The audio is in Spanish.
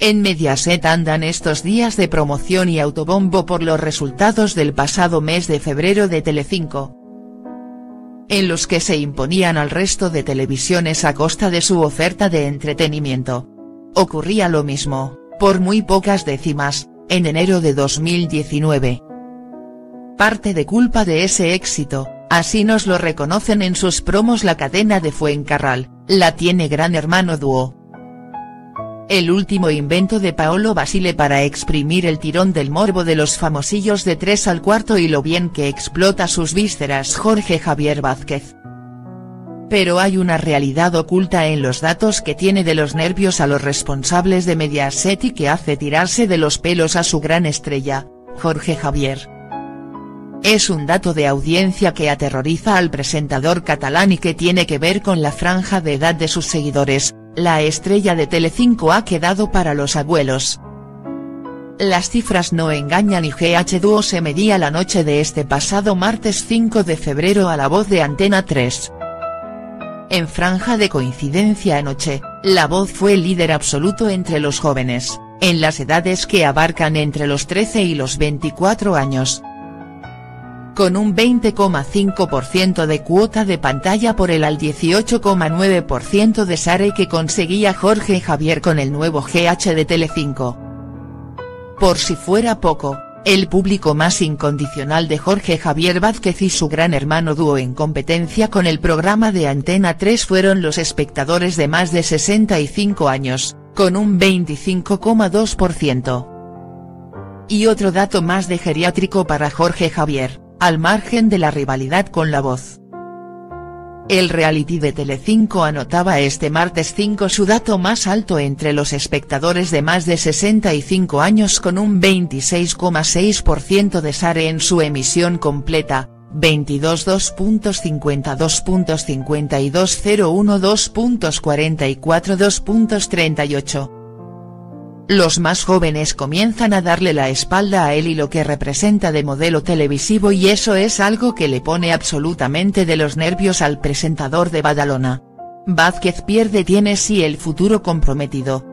En Mediaset andan estos días de promoción y autobombo por los resultados del pasado mes de febrero de Telecinco, en los que se imponían al resto de televisiones a costa de su oferta de entretenimiento. Ocurría lo mismo, por muy pocas décimas, en enero de 2019. Parte de culpa de ese éxito, así nos lo reconocen en sus promos la cadena de Fuencarral, la tiene Gran Hermano Dúo. El último invento de Paolo Basile para exprimir el tirón del morbo de los famosillos de 3 al cuarto y lo bien que explota sus vísceras Jorge Javier Vázquez. Pero hay una realidad oculta en los datos que tiene de los nervios a los responsables de Mediaset y que hace tirarse de los pelos a su gran estrella, Jorge Javier. Es un dato de audiencia que aterroriza al presentador catalán y que tiene que ver con la franja de edad de sus seguidores. La estrella de Telecinco ha quedado para los abuelos. Las cifras no engañan y GH Dúo se medía la noche de este pasado martes 5 de febrero a La Voz de Antena 3. En franja de coincidencia anoche, La Voz fue líder absoluto entre los jóvenes, en las edades que abarcan entre los 13 y los 24 años. Con un 20,5% de cuota de pantalla por el al 18,9% de share que conseguía Jorge Javier con el nuevo GH de Telecinco. Por si fuera poco, el público más incondicional de Jorge Javier Vázquez y su Gran Hermano Dúo en competencia con el programa de Antena 3 fueron los espectadores de más de 65 años, con un 25,2%. Y otro dato más de geriátrico para Jorge Javier, al margen de la rivalidad con La Voz. El reality de Telecinco anotaba este martes 5 su dato más alto entre los espectadores de más de 65 años con un 26,6% de share en su emisión completa, 22.2.52.52.01.2.44.2.38. Los más jóvenes comienzan a darle la espalda a él y lo que representa de modelo televisivo, y eso es algo que le pone absolutamente de los nervios al presentador de Badalona. Vázquez pierde tiene sí el futuro comprometido,